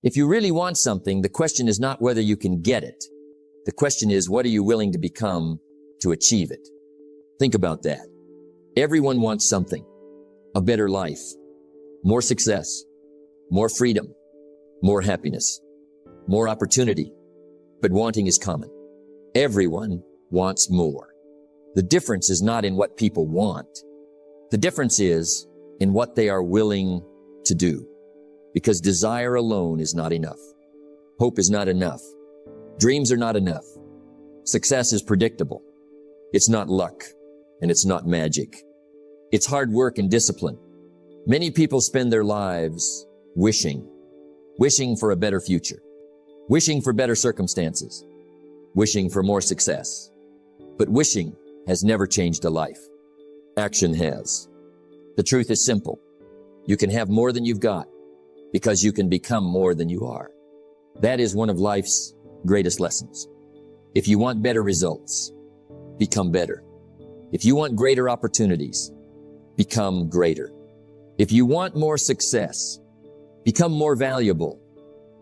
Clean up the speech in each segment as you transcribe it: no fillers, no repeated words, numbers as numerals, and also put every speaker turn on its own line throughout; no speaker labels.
If you really want something, the question is not whether you can get it. The question is, what are you willing to become to achieve it? Think about that. Everyone wants something. A better life, more success, more freedom, more happiness, more opportunity. But wanting is common. Everyone wants more. The difference is not in what people want. The difference is in what they are willing to do. Because desire alone is not enough. Hope is not enough. Dreams are not enough. Success is predictable. It's not luck, and it's not magic. It's hard work and discipline. Many people spend their lives wishing for a better future, wishing for better circumstances, wishing for more success. But wishing has never changed a life. Action has. The truth is simple. You can have more than you've got because you can become more than you are. That is one of life's greatest lessons. If you want better results, become better. If you want greater opportunities, become greater. If you want more success, become more valuable.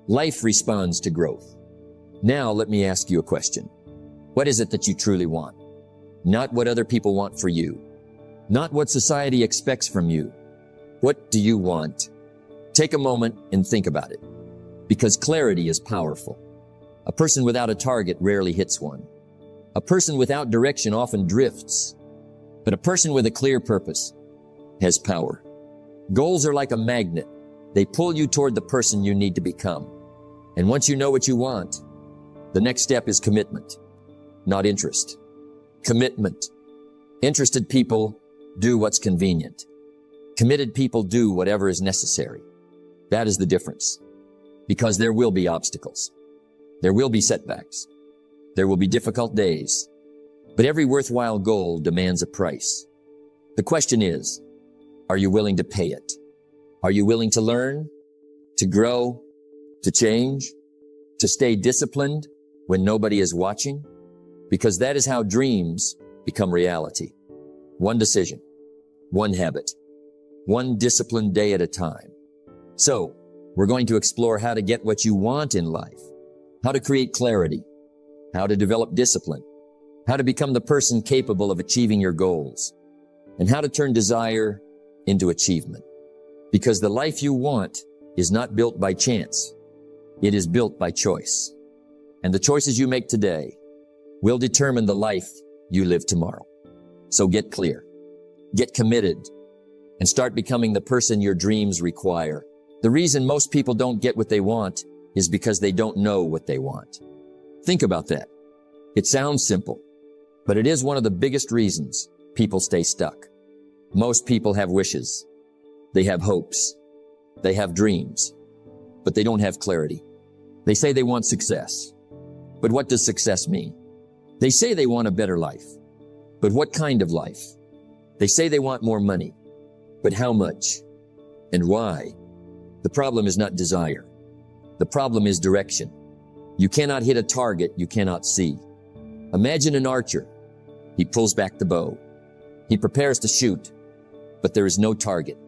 Life responds to growth. Now let me ask you a question. What is it that you truly want? Not what other people want for you. Not what society expects from you. What do you want? Take a moment and think about it. Because clarity is powerful. A person without a target rarely hits one. A person without direction often drifts. But a person with a clear purpose has power. Goals are like a magnet. They pull you toward the person you need to become. And once you know what you want, the next step is commitment, not interest. Commitment. Interested people do what's convenient. Committed people do whatever is necessary. That is the difference. Because there will be obstacles. There will be setbacks. There will be difficult days. But every worthwhile goal demands a price. The question is, are you willing to pay it? Are you willing to learn, to grow, to change, to stay disciplined when nobody is watching? Because that is how dreams become reality. One decision, one habit, one disciplined day at a time. So, we're going to explore how to get what you want in life, how to create clarity, how to develop discipline, how to become the person capable of achieving your goals, and how to turn desire into achievement. Because the life you want is not built by chance. It is built by choice. And the choices you make today will determine the life you live tomorrow. So get clear, get committed, and start becoming the person your dreams require. The reason most people don't get what they want is because they don't know what they want. Think about that. It sounds simple, but it is one of the biggest reasons people stay stuck. Most people have wishes. They have hopes. They have dreams, but they don't have clarity. They say they want success. But what does success mean? They say they want a better life. But what kind of life? They say they want more money. But how much? And why? The problem is not desire. The problem is direction. You cannot hit a target you cannot see. Imagine an archer. He pulls back the bow. He prepares to shoot, but there is no target.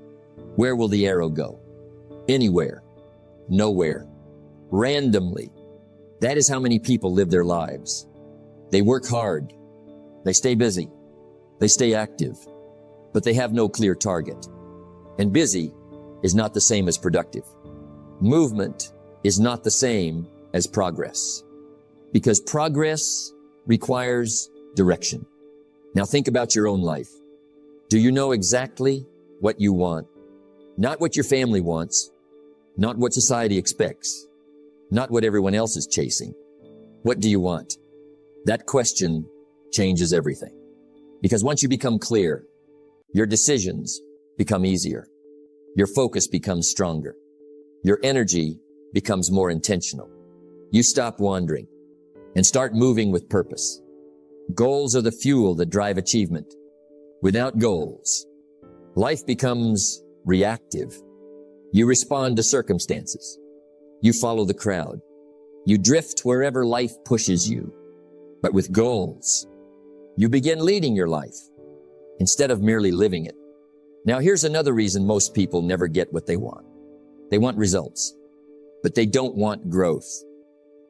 Where will the arrow go? Anywhere. Nowhere. Randomly. That is how many people live their lives. They work hard. They stay busy. They stay active, but they have no clear target. And busy is not the same as productive. Movement is not the same as progress, because progress requires direction. Now think about your own life. Do you know exactly what you want? Not what your family wants, not what society expects, not what everyone else is chasing. What do you want? That question changes everything. Because once you become clear, your decisions become easier. Your focus becomes stronger. Your energy becomes more intentional. You stop wandering and start moving with purpose. Goals are the fuel that drive achievement. Without goals, life becomes reactive. You respond to circumstances. You follow the crowd. You drift wherever life pushes you. But with goals, you begin leading your life instead of merely living it. Now here's another reason most people never get what they want. They want results, but they don't want growth.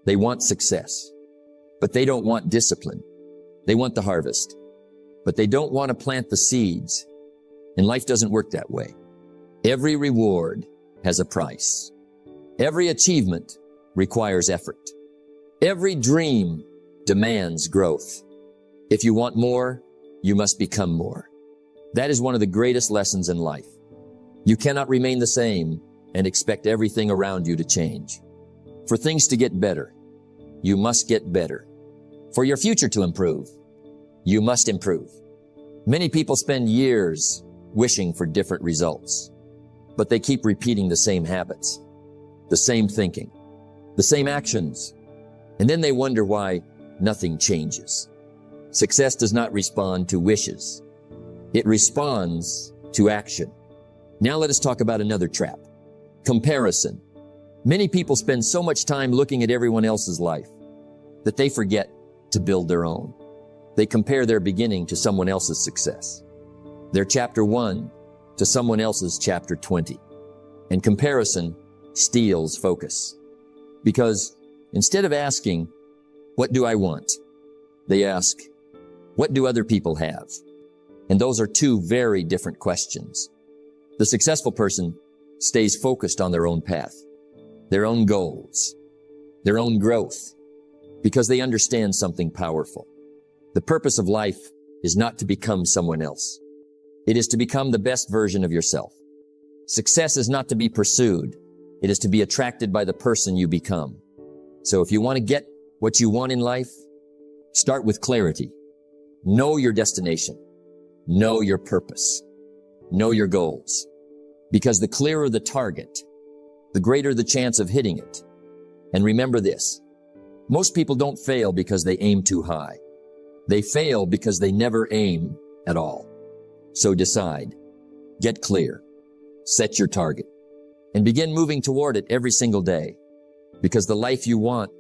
They want success, but they don't want discipline. They want the harvest, but they don't want to plant the seeds. And life doesn't work that way. Every reward has a price. Every achievement requires effort. Every dream demands growth. If you want more, you must become more. That is one of the greatest lessons in life. You cannot remain the same and expect everything around you to change. For things to get better, you must get better. For your future to improve, you must improve. Many people spend years wishing for different results, but they keep repeating the same habits, the same thinking, the same actions, and then they wonder why nothing changes. Success does not respond to wishes. It responds to action. Now let us talk about another trap, comparison. Many people spend so much time looking at everyone else's life that they forget to build their own. They compare their beginning to someone else's success, their chapter 1 to someone else's chapter 20. And comparison steals focus. Because instead of asking, what do I want? They ask, what do other people have? And those are two very different questions. The successful person stays focused on their own path, their own goals, their own growth, because they understand something powerful. The purpose of life is not to become someone else. It is to become the best version of yourself. Success is not to be pursued. It is to be attracted by the person you become. So if you want to get what you want in life, start with clarity. Know your destination. Know your purpose. Know your goals. Because the clearer the target, the greater the chance of hitting it. And remember this, most people don't fail because they aim too high. They fail because they never aim at all. So decide, get clear, set your target, and begin moving toward it every single day. Because the life you want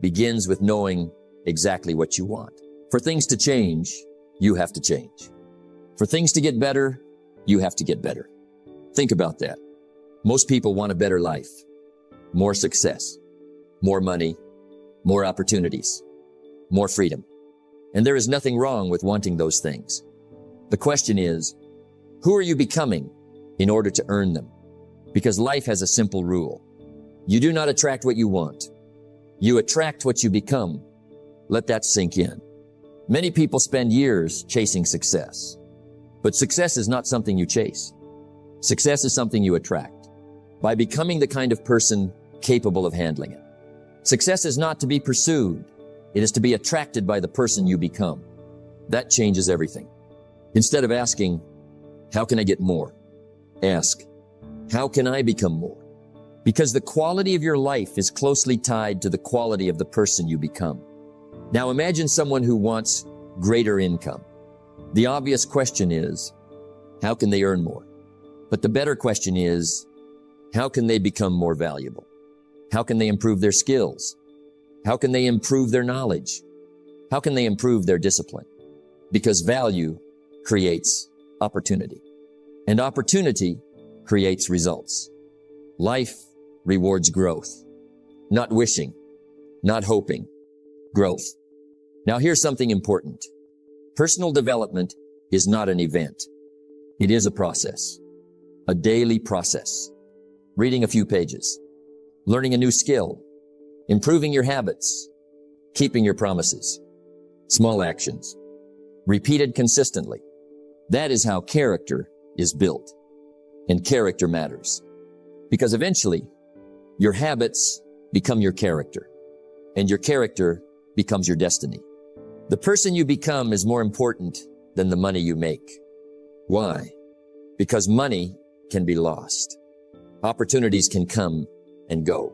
begins with knowing exactly what you want. For things to change, you have to change. For things to get better, you have to get better. Think about that. Most people want a better life, more success, more money, more opportunities, more freedom. And there is nothing wrong with wanting those things. The question is, who are you becoming in order to earn them? Because life has a simple rule. You do not attract what you want. You attract what you become. Let that sink in. Many people spend years chasing success. But success is not something you chase. Success is something you attract by becoming the kind of person capable of handling it. Success is not to be pursued. It is to be attracted by the person you become. That changes everything. Instead of asking, how can I get more? Ask, how can I become more? Because the quality of your life is closely tied to the quality of the person you become. Now imagine someone who wants greater income. The obvious question is, how can they earn more? But the better question is, how can they become more valuable? How can they improve their skills? How can they improve their knowledge? How can they improve their discipline? Because value creates opportunity, and opportunity creates results. Life rewards growth, not wishing, not hoping, growth. Now here's something important. Personal development is not an event. It is a process, a daily process. Reading a few pages, learning a new skill, improving your habits, keeping your promises, small actions, repeated consistently. That is how character is built. And character matters. Because eventually, your habits become your character, and your character becomes your destiny. The person you become is more important than the money you make. Why? Because money can be lost. Opportunities can come and go.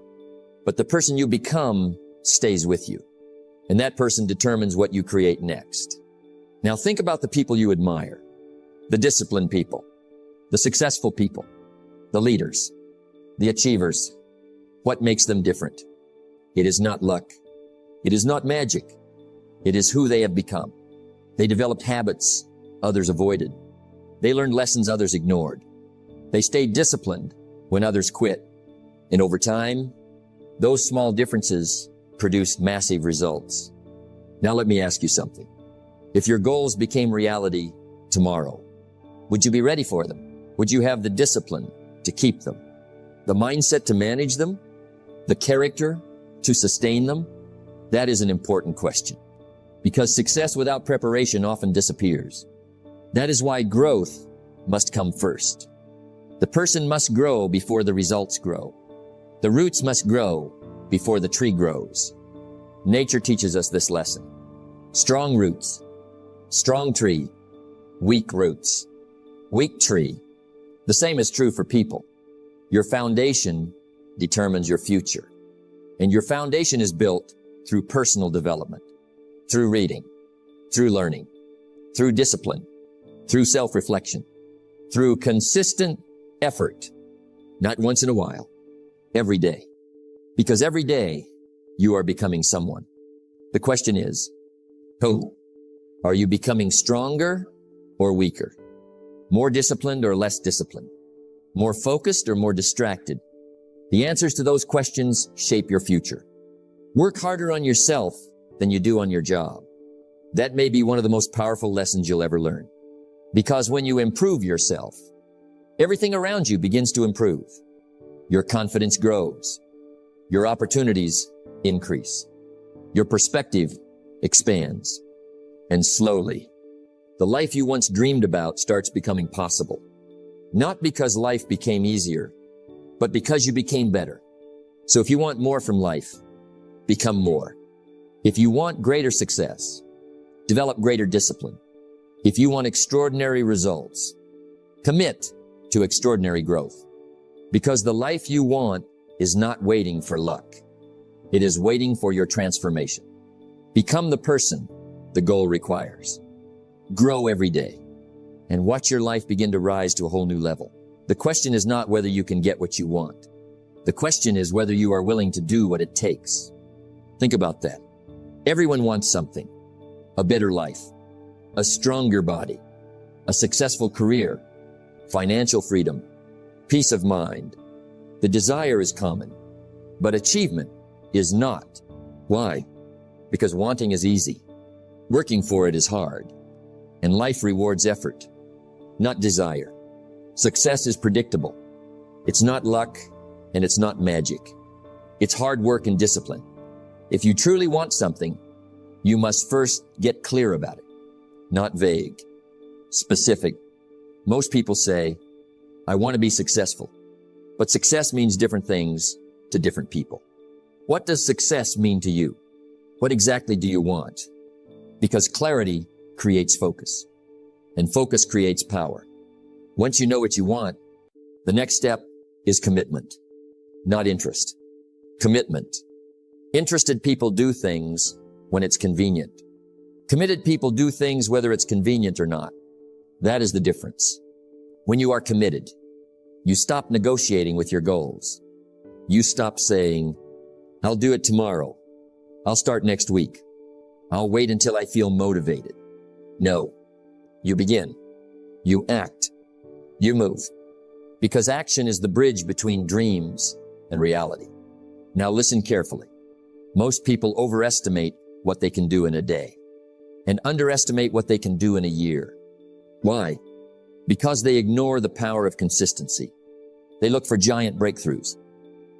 But the person you become stays with you. And that person determines what you create next. Now think about the people you admire. The disciplined people, the successful people, the leaders, the achievers. What makes them different? It is not luck. It is not magic. It is who they have become. They developed habits others avoided. They learned lessons others ignored. They stayed disciplined when others quit. And over time, Those small differences produce massive results. Now let me ask you something. If your goals became reality tomorrow, would you be ready for them? Would you have the discipline to keep them? The mindset to manage them? The character to sustain them? That is an important question, because success without preparation often disappears. That is why growth must come first. The person must grow before the results grow. The roots must grow before the tree grows. Nature teaches us this lesson. Strong roots, strong tree, weak roots, weak tree. The same is true for people. Your foundation determines your future. And your foundation is built through personal development, through reading, through learning, through discipline, through self-reflection, through consistent effort, not once in a while, every day. Because every day you are becoming someone. The question is, who? Are you becoming stronger or weaker? More disciplined or less disciplined? More focused or more distracted? The answers to those questions shape your future. Work harder on yourself than you do on your job. That may be one of the most powerful lessons you'll ever learn. Because when you improve yourself, everything around you begins to improve. Your confidence grows. Your opportunities increase. Your perspective expands. And slowly, the life you once dreamed about starts becoming possible. Not because life became easier, but because you became better. So if you want more from life, become more. If you want greater success, develop greater discipline. If you want extraordinary results, commit to extraordinary growth. Because the life you want is not waiting for luck. It is waiting for your transformation. Become the person the goal requires. Grow every day and watch your life begin to rise to a whole new level. The question is not whether you can get what you want. The question is whether you are willing to do what it takes. Think about that. Everyone wants something. A better life, a stronger body, a successful career, financial freedom, peace of mind. The desire is common, but achievement is not. Why? Because wanting is easy. Working for it is hard. And life rewards effort, not desire. Success is predictable. It's not luck and it's not magic. It's hard work and discipline. If you truly want something, you must first get clear about it. Not vague, specific. Most people say, I want to be successful. But success means different things to different people. What does success mean to you? What exactly do you want? Because clarity creates focus, and focus creates power. Once you know what you want, the next step is commitment, not interest. Commitment. Interested people do things when it's convenient. Committed people do things whether it's convenient or not. That is the difference. When you are committed, you stop negotiating with your goals. You stop saying, I'll do it tomorrow. I'll start next week. I'll wait until I feel motivated. No. You begin. You act. You move. Because action is the bridge between dreams and reality. Now listen carefully. Most people overestimate what they can do in a day and underestimate what they can do in a year. Why? Because they ignore the power of consistency. They look for giant breakthroughs.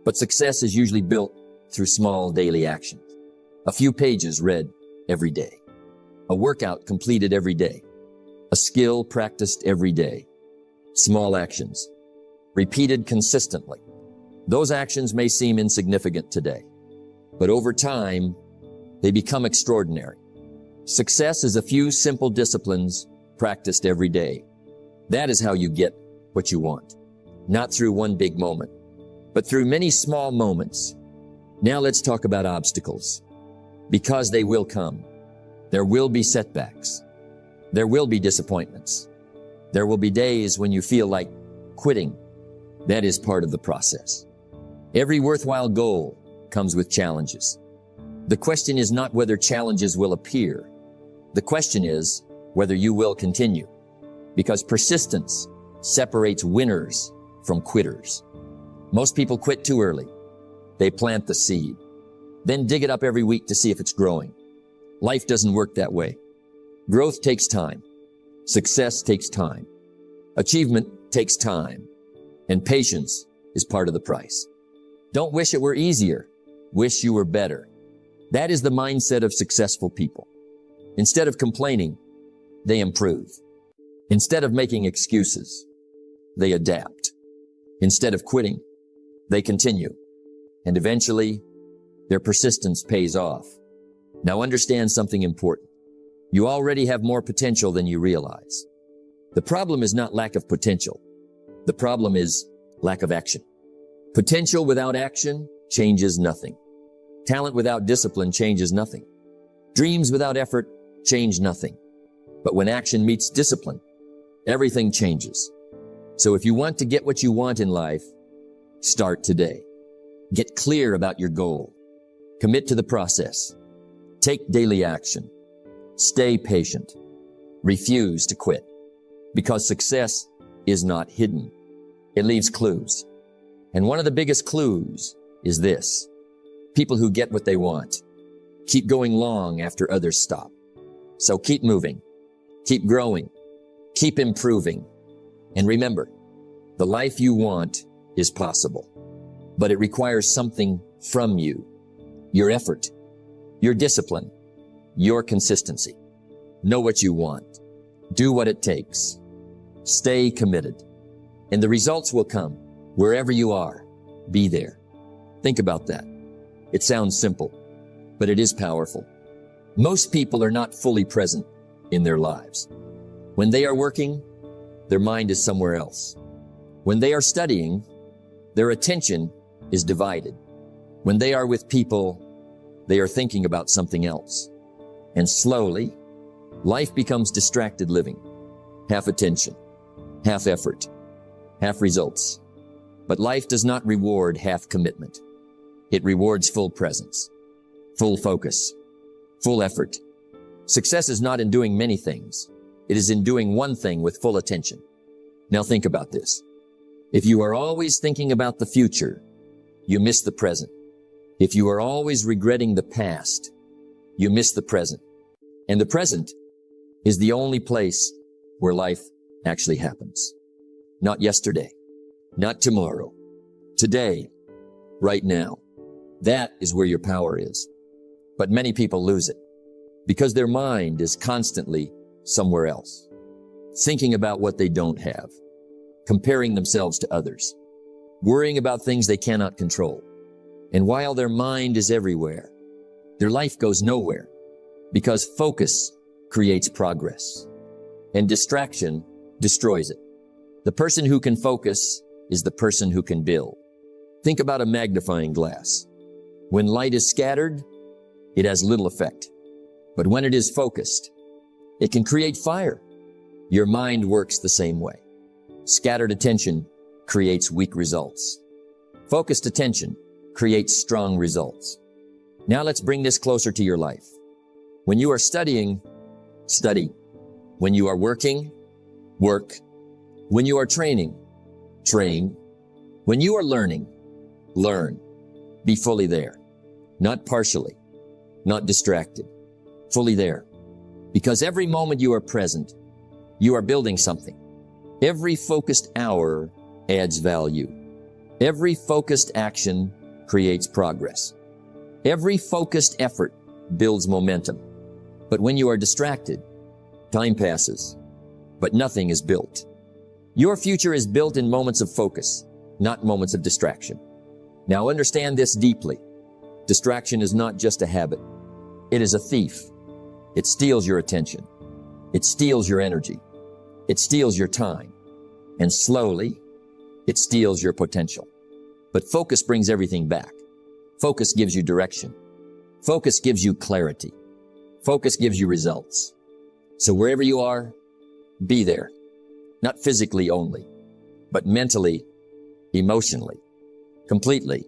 But success is usually built through small daily actions. A few pages read every day. A workout completed every day. A skill practiced every day. Small actions, repeated consistently. Those actions may seem insignificant today, but over time, they become extraordinary. Success is a few simple disciplines practiced every day. That is how you get what you want. Not through one big moment, but through many small moments. Now let's talk about obstacles. Because they will come. There will be setbacks. There will be disappointments. There will be days when you feel like quitting. That is part of the process. Every worthwhile goal comes with challenges. The question is not whether challenges will appear. The question is whether you will continue. Because persistence separates winners from quitters. Most people quit too early. They plant the seed, then dig it up every week to see if it's growing. Life doesn't work that way. Growth takes time. Success takes time. Achievement takes time. And patience is part of the price. Don't wish it were easier. Wish you were better. That is the mindset of successful people. Instead of complaining, they improve. Instead of making excuses, they adapt. Instead of quitting, they continue. And eventually, their persistence pays off. Now understand something important. You already have more potential than you realize. The problem is not lack of potential. The problem is lack of action. Potential without action changes nothing. Talent without discipline changes nothing. Dreams without effort change nothing. But when action meets discipline, everything changes. So if you want to get what you want in life, start today. Get clear about your goal. Commit to the process. Take daily action. Stay patient. Refuse to quit. Because success is not hidden. It leaves clues. And one of the biggest clues is this. People who get what they want keep going long after others stop. So keep moving. Keep growing. Keep improving. And remember, the life you want is possible. But it requires something from you. Your effort. Your discipline. Your consistency. Know what you want. Do what it takes. Stay committed. And the results will come. Wherever you are, be there. Think about that. It sounds simple, but it is powerful. Most people are not fully present in their lives. When they are working, their mind is somewhere else. When they are studying, their attention is divided. When they are with people, they are thinking about something else. And slowly, life becomes distracted living. Half attention, half effort, half results. But life does not reward half commitment. It rewards full presence, full focus, full effort. Success is not in doing many things. It is in doing one thing with full attention. Now think about this. If you are always thinking about the future, you miss the present. If you are always regretting the past, you miss the present. And the present is the only place where life actually happens. Not yesterday, not tomorrow, today, right now. That is where your power is. But many people lose it because their mind is constantly somewhere else, thinking about what they don't have, comparing themselves to others, worrying about things they cannot control. And while their mind is everywhere, their life goes nowhere because focus creates progress and distraction destroys it. The person who can focus is the person who can build. Think about a magnifying glass. When light is scattered, it has little effect. But when it is focused, it can create fire. Your mind works the same way. Scattered attention creates weak results. Focused attention creates strong results. Now let's bring this closer to your life. When you are studying, study. When you are working, work. When you are training, train. When you are learning, learn. Be fully there. Not partially, not distracted. Fully there. Because every moment you are present, you are building something. Every focused hour adds value. Every focused action creates progress. Every focused effort builds momentum. But when you are distracted, time passes, but nothing is built. Your future is built in moments of focus, not moments of distraction. Now understand this deeply. Distraction is not just a habit. It is a thief. It steals your attention. It steals your energy. It steals your time. And slowly, it steals your potential. But focus brings everything back. Focus gives you direction. Focus gives you clarity. Focus gives you results. So wherever you are, be there. Not physically only, but mentally, emotionally, completely,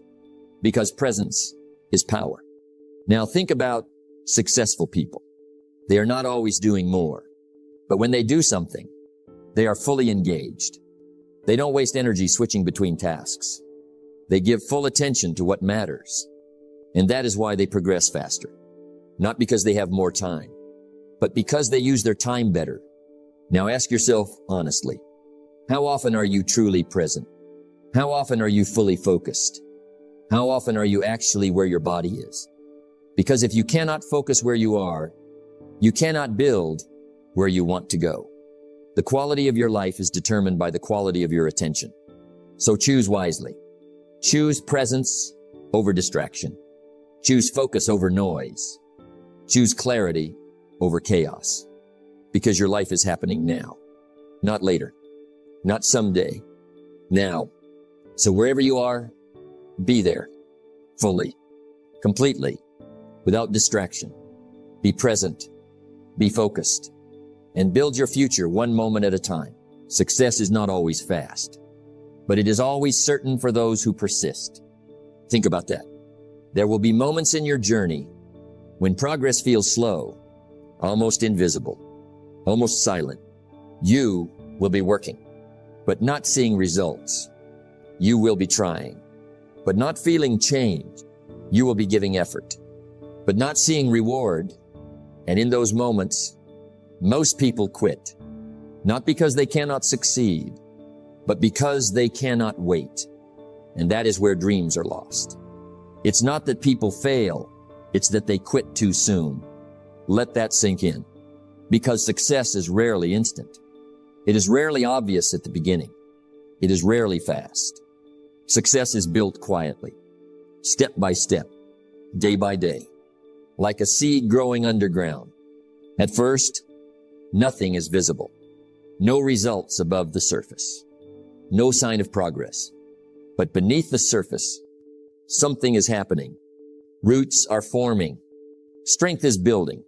because presence is power. Now think about successful people. They are not always doing more, but when they do something, they are fully engaged. They don't waste energy switching between tasks. They give full attention to what matters. And that is why they progress faster. Not because they have more time, but because they use their time better. Now ask yourself honestly, how often are you truly present? How often are you fully focused? How often are you actually where your body is? Because if you cannot focus where you are, you cannot build where you want to go. The quality of your life is determined by the quality of your attention. So choose wisely. Choose presence over distraction. Choose focus over noise. Choose clarity over chaos. Because your life is happening now, not later, not someday, now. So wherever you are, be there, fully, completely, without distraction. Be present, be focused, and build your future one moment at a time. Success is not always fast, but it is always certain for those who persist. Think about that. There will be moments in your journey when progress feels slow, almost invisible, almost silent. You will be working, but not seeing results. You will be trying, but not feeling change. You will be giving effort, but not seeing reward. And in those moments, most people quit, not because they cannot succeed, but because they cannot wait. And that is where dreams are lost. It's not that people fail, it's that they quit too soon. Let that sink in, because success is rarely instant. It is rarely obvious at the beginning. It is rarely fast. Success is built quietly, step by step, day by day, like a seed growing underground. At first, nothing is visible. No results above the surface. No sign of progress. But beneath the surface, something is happening. Roots are forming. Strength is building.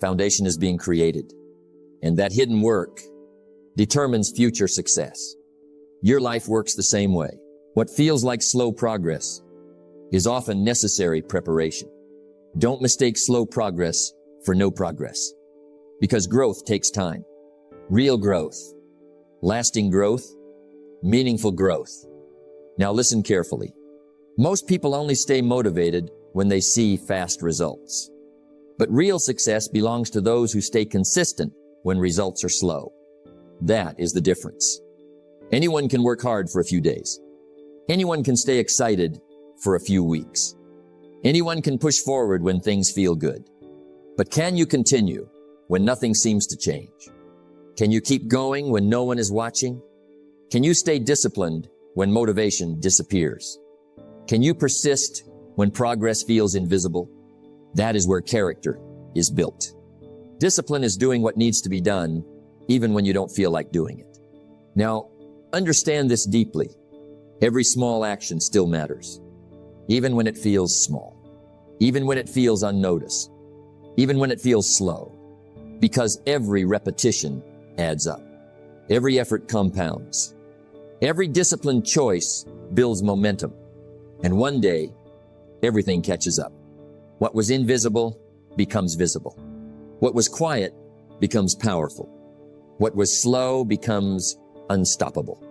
Foundation is being created. And that hidden work determines future success. Your life works the same way. What feels like slow progress is often necessary preparation. Don't mistake slow progress for no progress, because growth takes time. Real growth, lasting growth, meaningful growth. Now listen carefully. Most people only stay motivated when they see fast results. But real success belongs to those who stay consistent when results are slow. That is the difference. Anyone can work hard for a few days. Anyone can stay excited for a few weeks. Anyone can push forward when things feel good. But can you continue when nothing seems to change? Can you keep going when no one is watching? Can you stay disciplined when motivation disappears? Can you persist when progress feels invisible? That is where character is built. Discipline is doing what needs to be done, even when you don't feel like doing it. Now, understand this deeply. Every small action still matters, even when it feels small, even when it feels unnoticed, even when it feels slow, because every repetition adds up. Every effort compounds. Every disciplined choice builds momentum. And one day, everything catches up. What was invisible becomes visible. What was quiet becomes powerful. What was slow becomes unstoppable.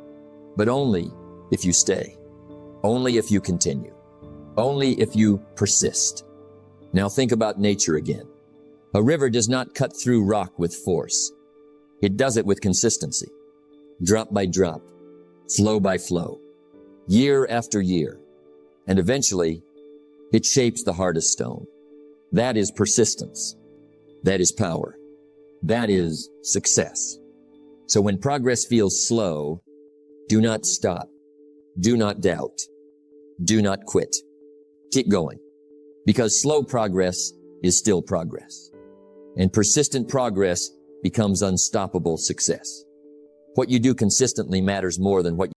But only if you stay. Only if you continue. Only if you persist. Now think about nature again. A river does not cut through rock with force. It does it with consistency. Drop by drop. Flow by flow. Year after year. And eventually, it shapes the hardest stone. That is persistence. That is power. That is success. So when progress feels slow, do not stop. Do not doubt. Do not quit. Keep going. Because slow progress is still progress. And persistent progress becomes unstoppable success. What you do consistently matters more than what